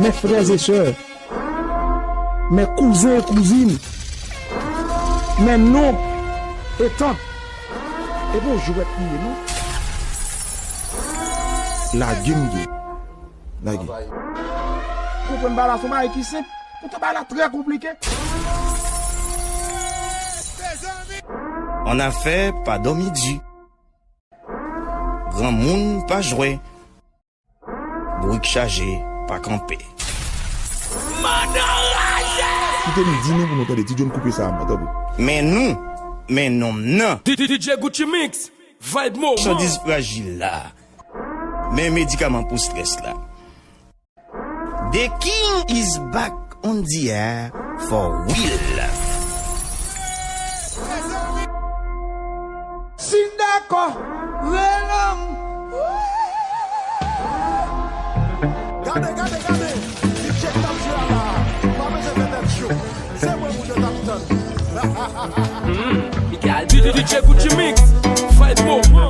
mes frères et sœurs, mes cousins et cousines, mes noms et tantes. Et bon, je vais prier, non? Lage. Vous pouvez me parler à son mari qui simple, pour te parler très compliqué. On a fait pas d'omidi. Grand monde pas joué. Brique chargé, pas campé. Kite nous dit nous pour nous entendre, dis-nous couper ça, attends. Mais nous, mais non. DJ Goutchiy mix, vibe Moman. Chandise fragile là. Mais médicaments pour stress là. The king is back on the air for real. Sindako, Venom. Gade, DJ Tamjou là, pas besoin de faire chaud. C'est moi mon Tamton. DJ Goutchiy mix, vibe Moman.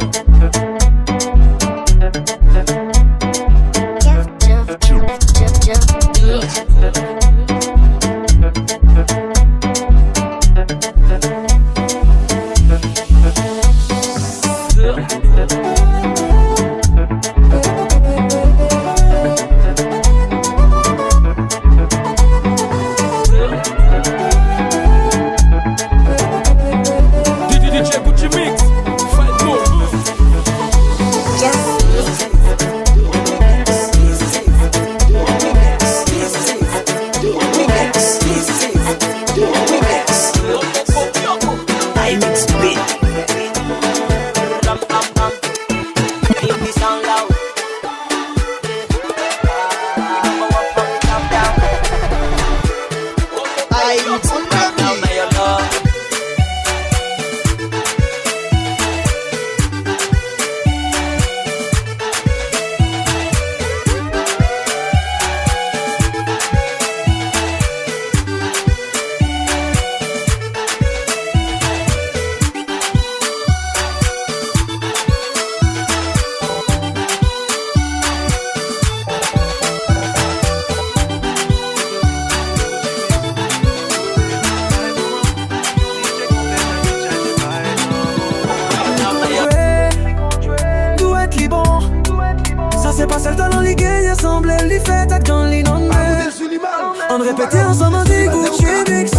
On répétait ensemble, on dit Goutchiy mix,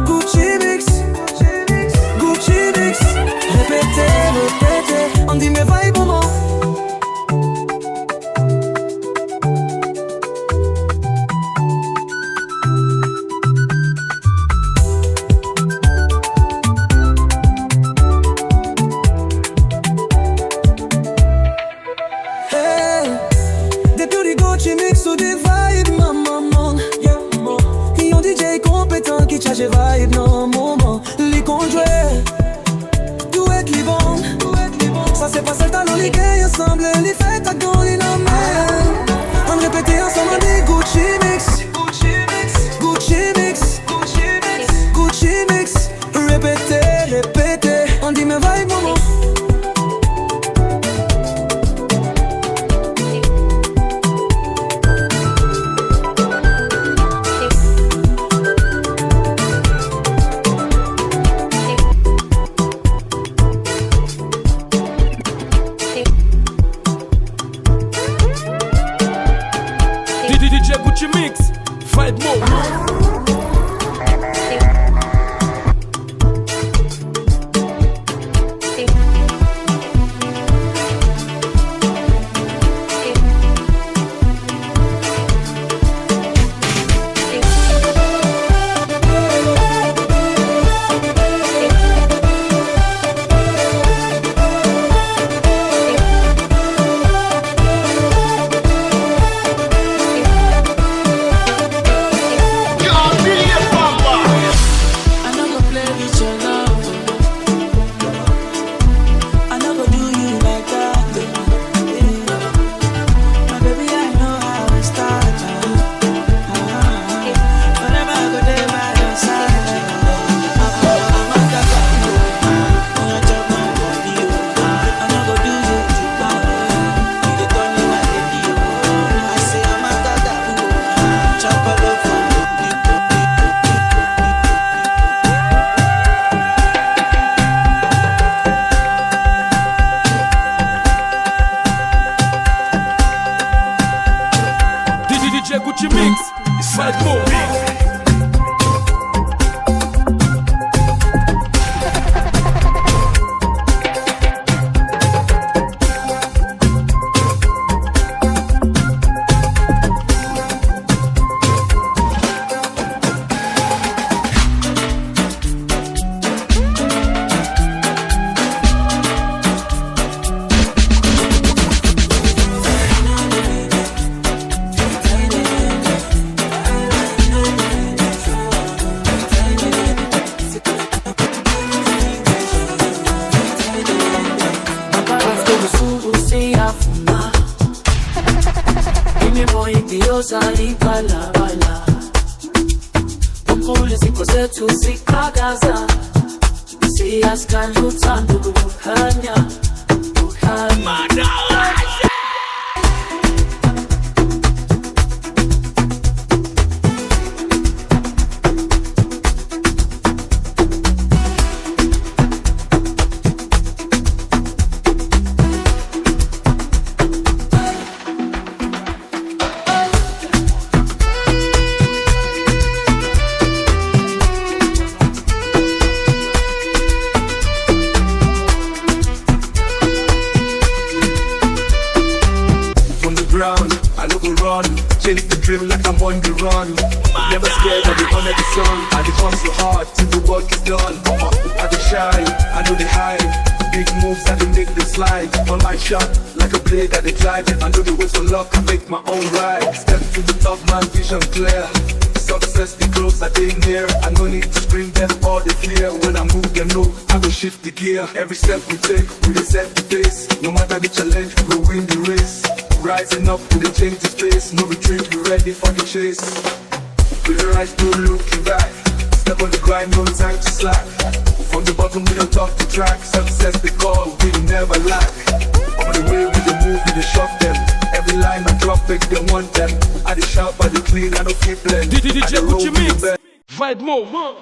Goutchiy mix, Goutchiy mix. Répétez, on dit mais vibe Moman. Hey, depuis du Goutchiy mix ou des vibes maman. Yon DJ compétent qui charge vibe dans moment. Les conjoués, tout est li bon. Ça c'est pas seul talent, les gaye ensemble. Les fêtes à gants, les nommer. On répétait ensemble, on dit Goutchiy mix, Goutchiy mix, Goutchiy mix. Répétez, on dit mais vibe Moman. DJ Goutchiy mix, vibe Moman. Yo! Goutchiy Mix, Fight Mode. Every step we take, we set the pace. No matter the challenge, we win the race. Rising up to the change the space. No retreat, we ready for the chase. With the right to looking back. Step on the grind, no time to slack. From the bottom, we don't talk to track. Success the call, we never lack. On the way, we the move, we the shock them. Every line I drop, make them want them. I the shout, I the clean, I don't keep playing. DJ Goutchiy Mix, Fight Mode.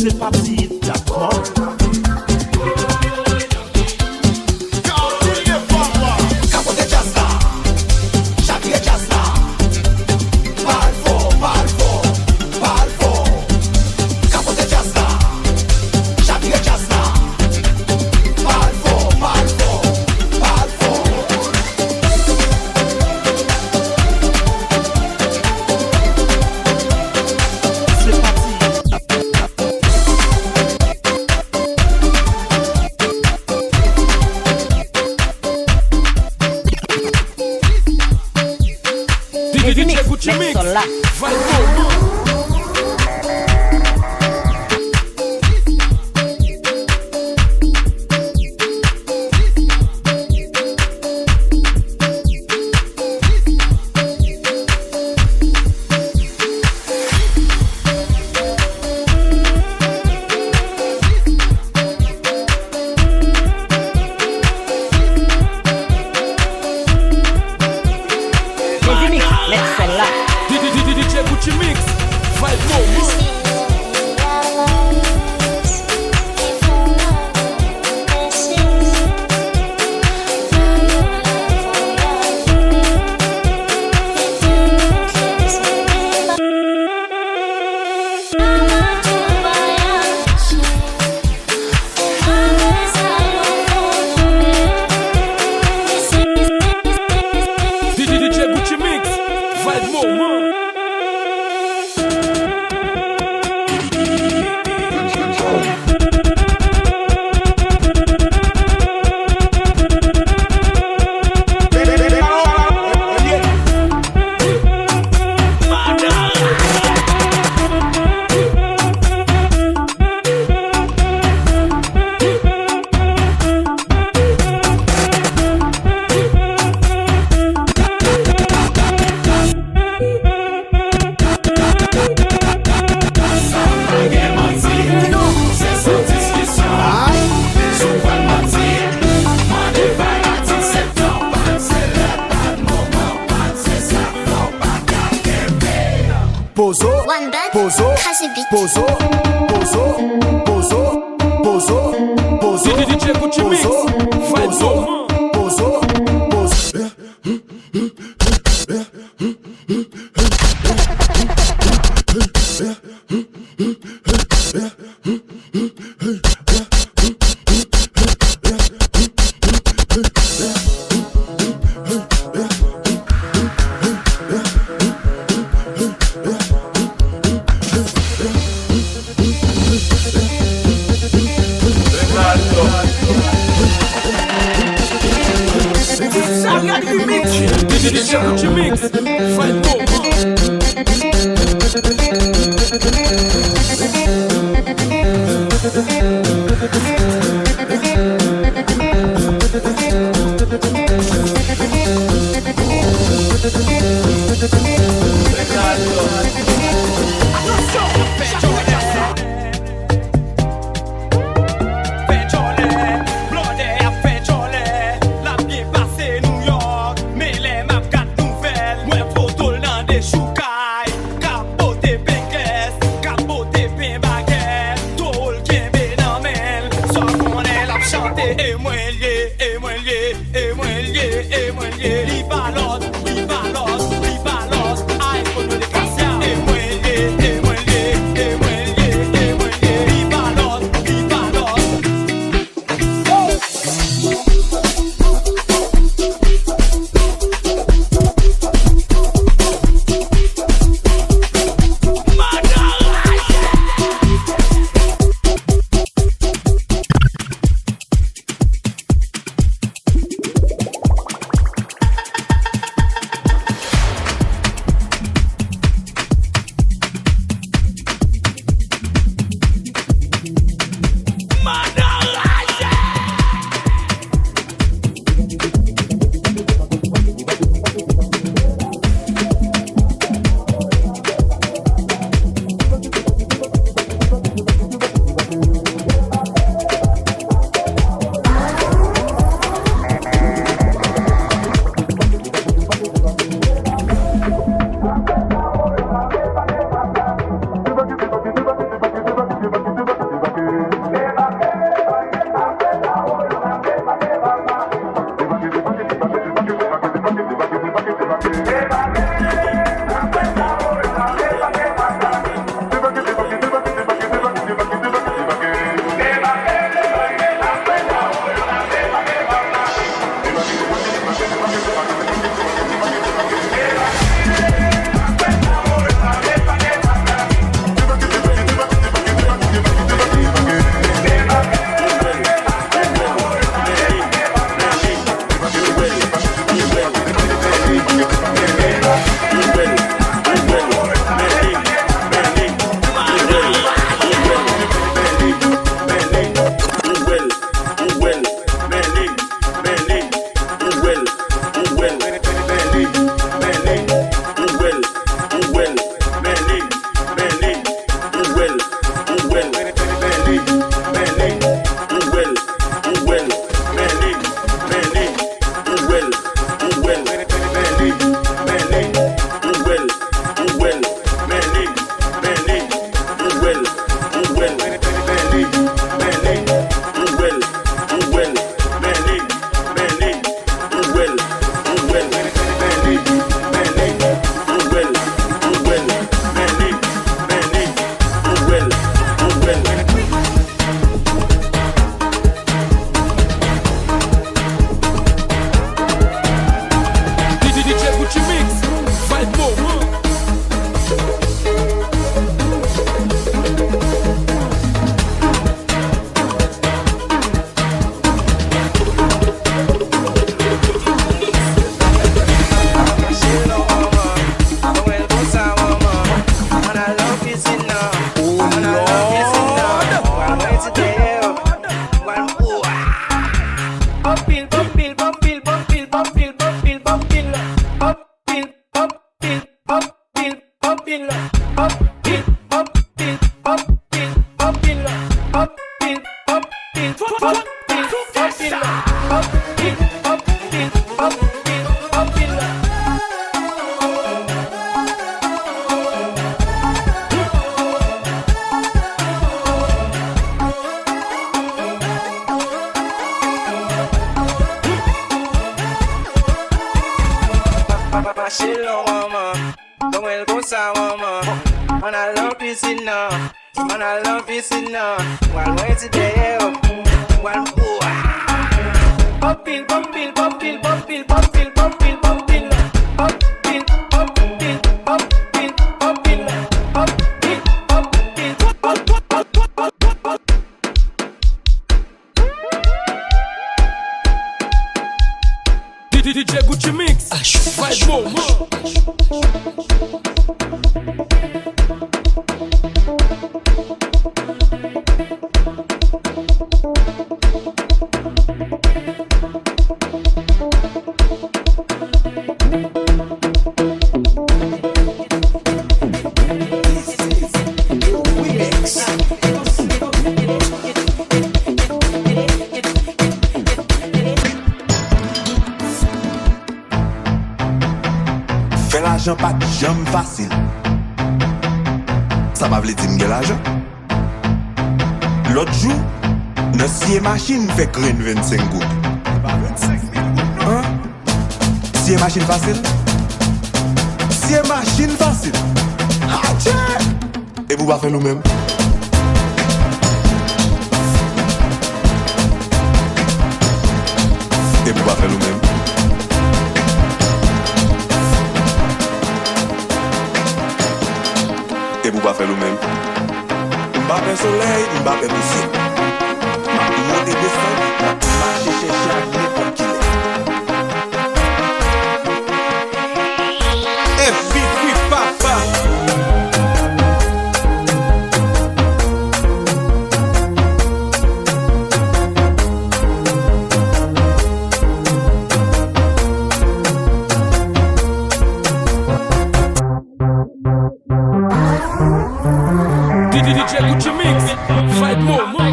c'est parti, d'accord. Pase New York, mais les maps 4 nouvelles. Moi, photo dans is enough. Man, I love is enough. While waiting there, one more. Bumpil, bumpil, bumpil, bumpil, bumpil, bumpil, bumpil, bumpil, bumpil, bumpil, bumpil, bumpil. DJ Goutchiy Mix. Vibe Moman. Fè l'argent pas jamais facile. Ça va vle di m'gè l'argent. L'autre jour, notre siye machine fait grain 25 gouttes. Hein? Siye machine facile? Siye machine facile. Ah tiens! Et vous va faire nous-mêmes? Et vous va faire nous-mêmes? Et vous va faire nous-mêmes? M'bappe soleil, m'bappe poussière. M'bappe monter descendre, m'bappe chercher Chak n'importe qui l'est. Et vite, oui, papa. DJ Goutchiy Mix. Vibe Moman.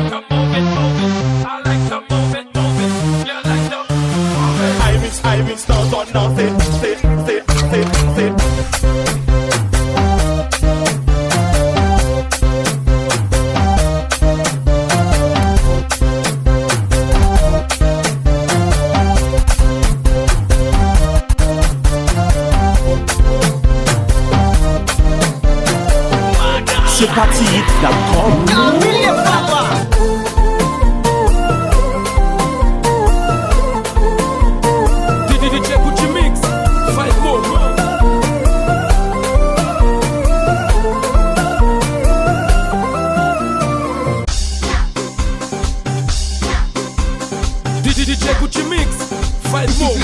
I mix, now, say. C'est parti, d'accord. DJ Goutchiy Mix. Vibe Moman. DJ Goutchiy Mix. Vibe Moman.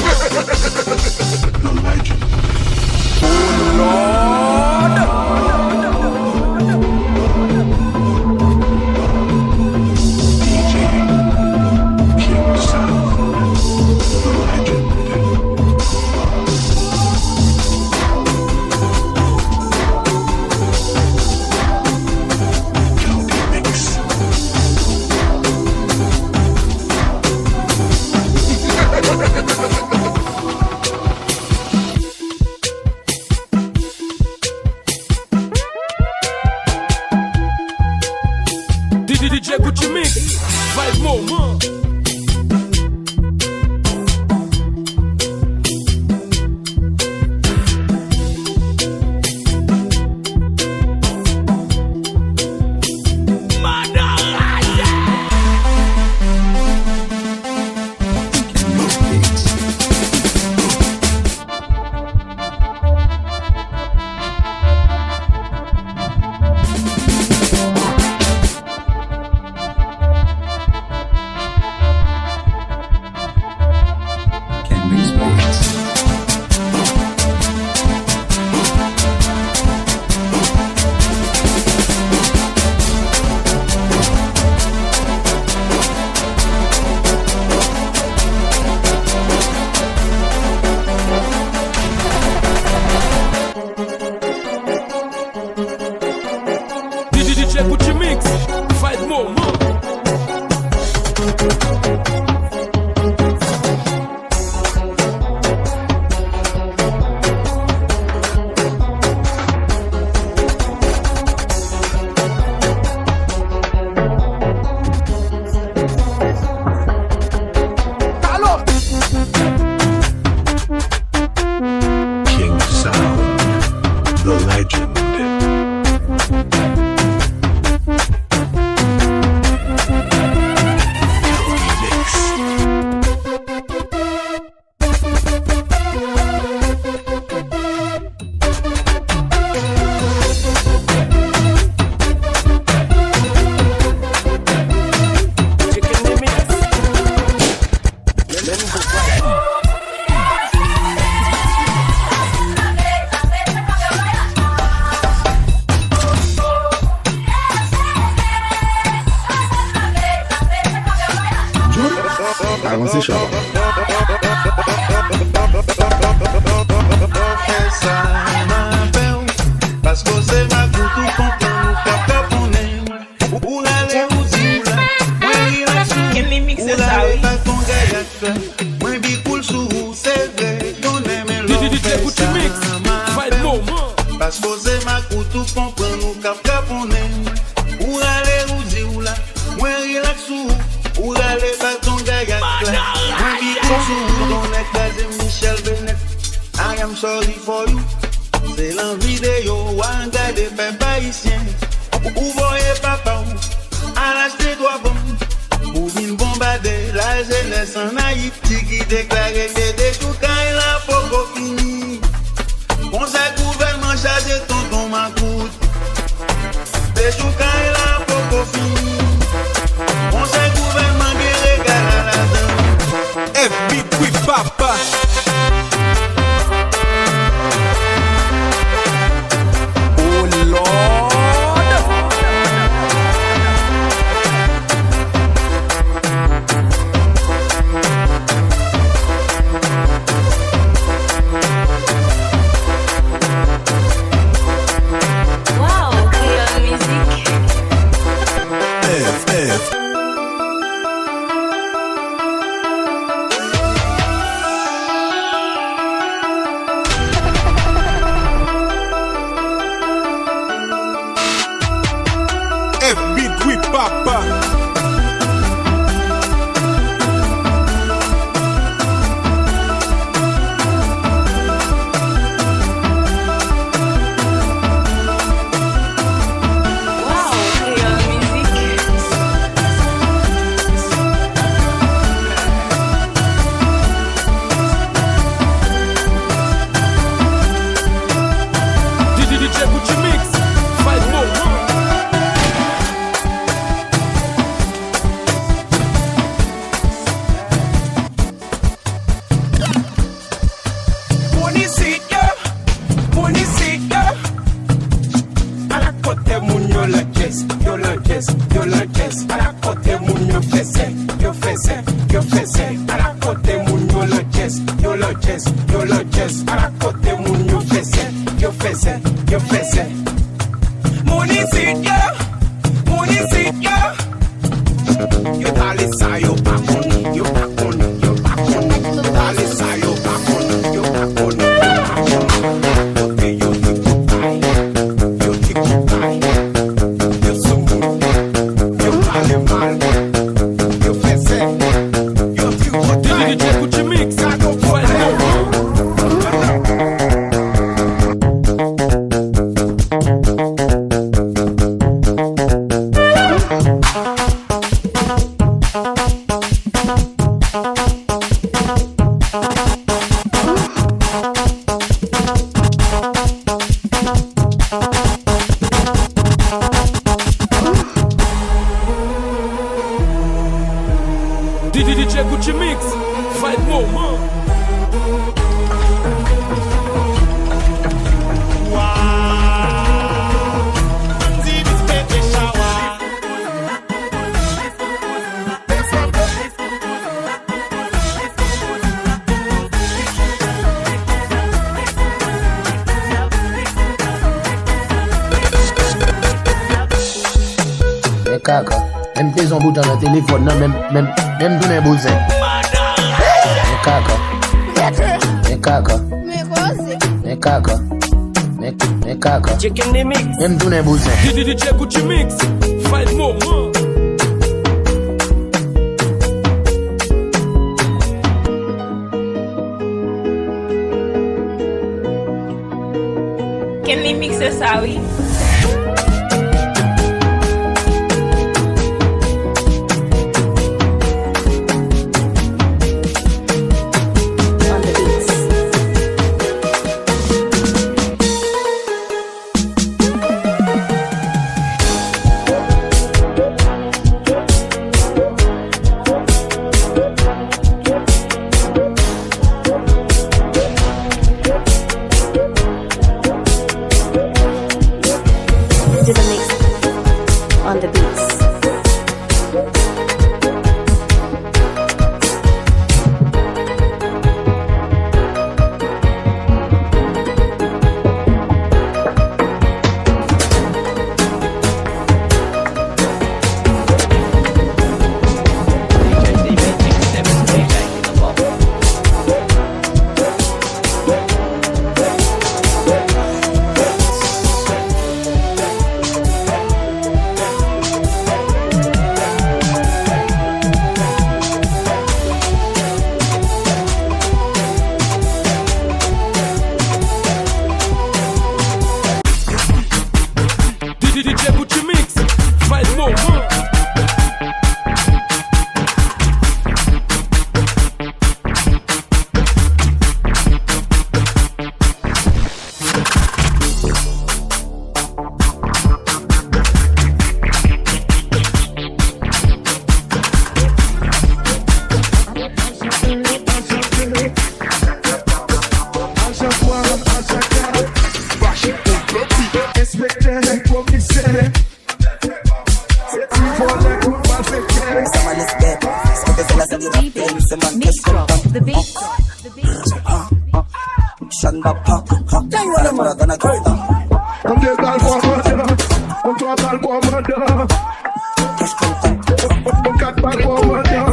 DJ Goutchiy Mix. Vibe Moman. DJ Goutchiy Mix. Vibe Moman. King Sound, the legend. avancer chat. Parce que c'est ma coupe tout content, nous faire caponner. Ou aller ou zioula, moi il a sou. Can we mix Ou it aller out? pas ton gaye, moi bi cool sous vous, c'est vrai. Qu'on aime DJ Goutchiy Mix, fight more. parce que c'est ma coupe tout content, nous faire caponner. Ou aller ou zioula, moi il a sou. Ou aller pas ton gaye, moi bi cool sous vous, ton écrasé Michel Bennett. I am sorry for you. C'est l'envie de yo, un gars de peuple haïtien. Ou voyez papa ou, à l'acheter doigt bon. Ou vin bombarder la jeunesse en Haïti qui déclarait que des jours quand il a pas fini. Bon ça gouvernement chargé tonton ma coute. Des jours quand il a pas fini. Bon ça gouvernement qui régale à la donne. FB oui papa. Wow, quelle musique. F. FB oui papa. Wow, quelle musique. DJ Goutchiy Mix, fight more. À la côté moun yo la jazz, à la côté moun yo fessé, à la côté moun yo la jazz, à la côté moun yo fessé. Monisite yo dale sa yo pa koni, dale sa yo pa koni, yo DJ Goutchiy Mix, fight more. DJ Goutchiy Mix, fight more. Kaka, même tes en bout dans le téléphone, non, même tout n'est bousin. Kaka, Chicken the mix. même tout n'est bousin. DJ Goutchiy Mix, fight more. Can we mix it, sorry? Someone is dead. So they feel as if they're dead. Someone just come down. The beat. Shanda pa. Tell you what I'm gonna go down. On te parle pour murder. On te parle pour murder. On quatre parle pour murder.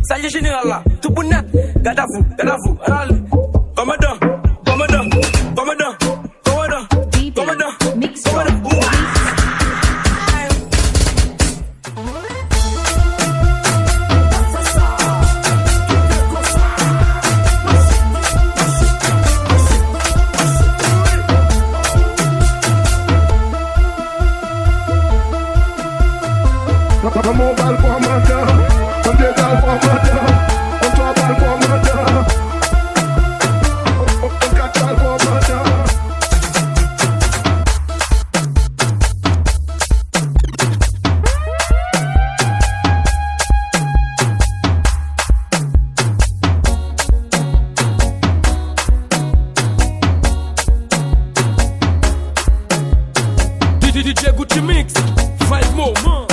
Salye général là, tout pour net, garde à vous, allez. Commandant, DJ Goutchiy mix, fight Moman.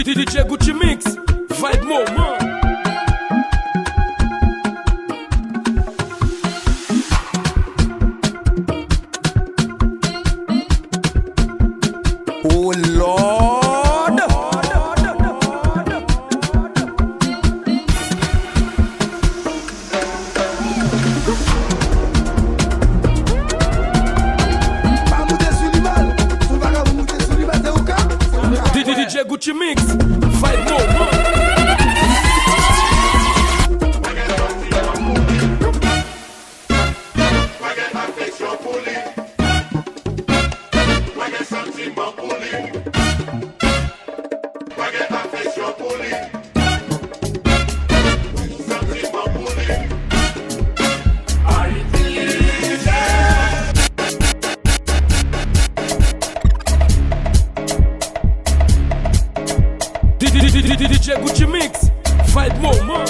DJ Goutchiy Mix, vibe Moman. Oh Lord. Pas monter sur l'image. Son bagage monter sur l'image, c'est au cas. DJ Goutchiy Mix, vibe Moman. DJ Goutchiy Mix, vibe Moman.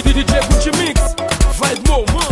DJ Goutchiy Mix, vibe Moman.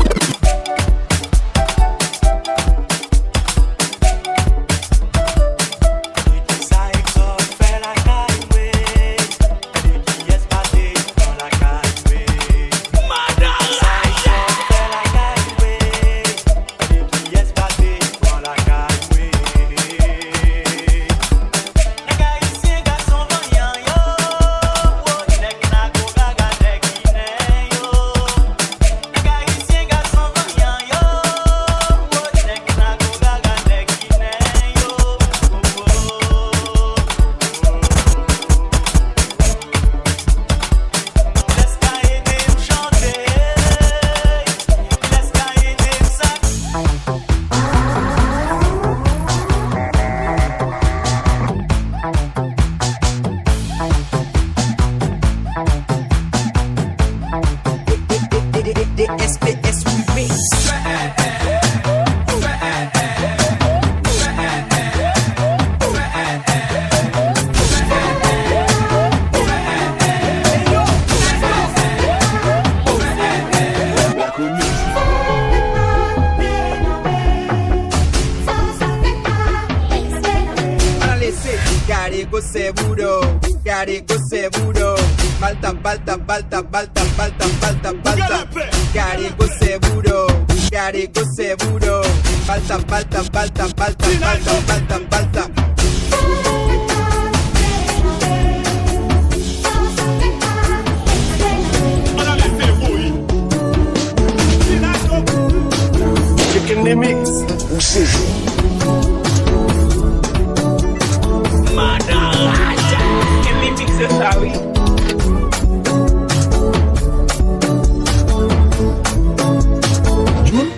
Juin,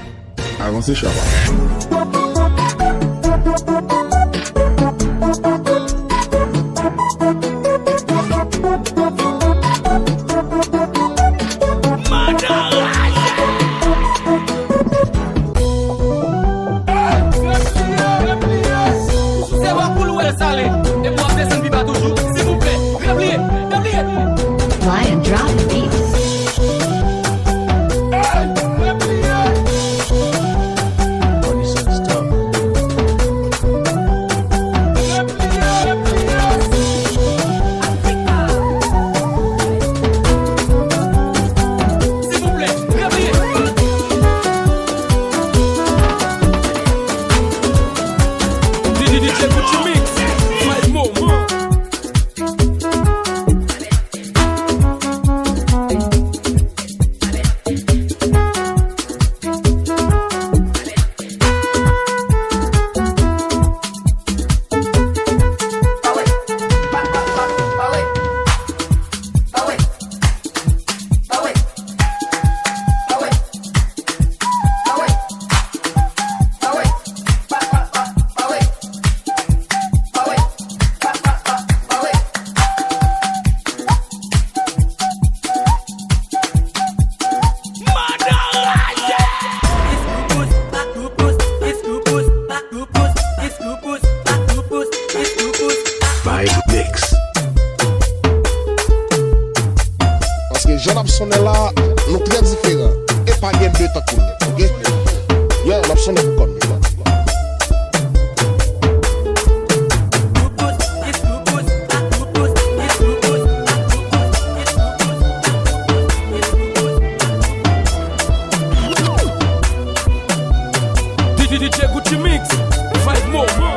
avancez Chak. Lion drop the beat. On y se nous très différents. Et pas bien deux temps pour nous. Ok? Yeah, on a sonné pour comme nous. DJ Goutchiy mix, vibe Moman.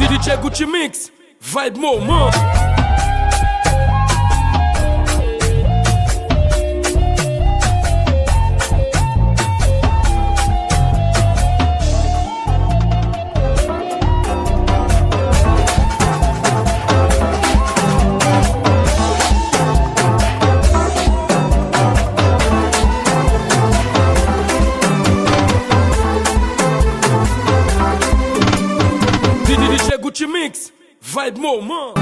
DJ Goutchiy mix, vibe Moman. DJ Goutchiy mix, vibe Moman.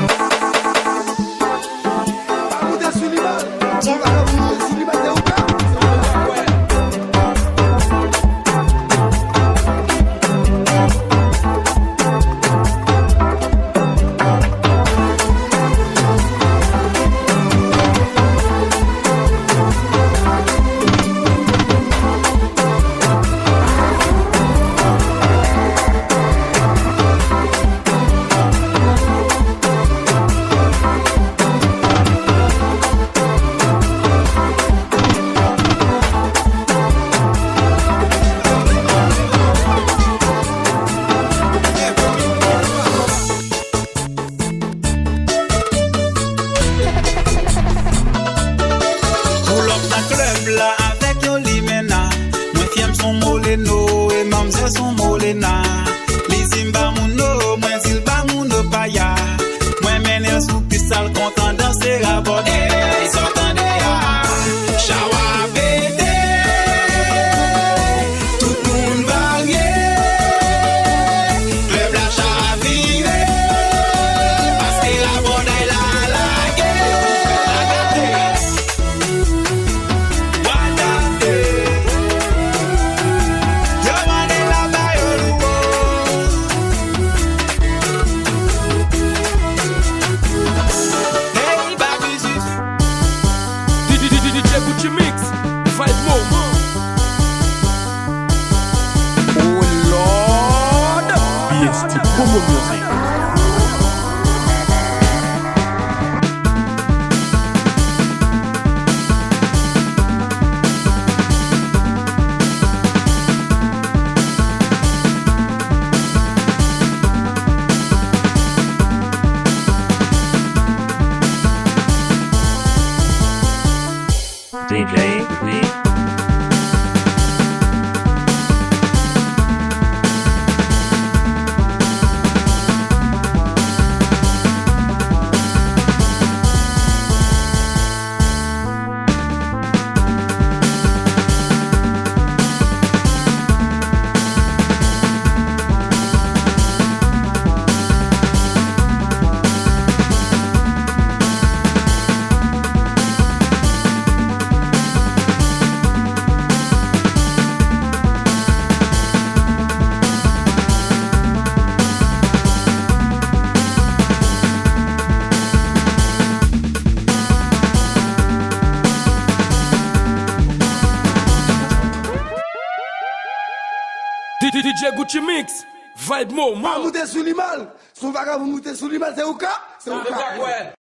Son molena, li zimba mouno, mwen zilba mouno paya. Mwen menen sou pisal kontan danser abode. Sotan de ya, chawa pete, tout moun varye. Peuple la chavire, paske la bode la lage. Lagate, wadate. DJ Goutchiy mix, vibe Moman. Oh Lord, BST Promo Music. DJ Lee. DJ Goutchiy mix, vibe Moman. Pas monter sous l'image, son vagabond monter sous l'image, c'est au cas. Le Jack, ouais.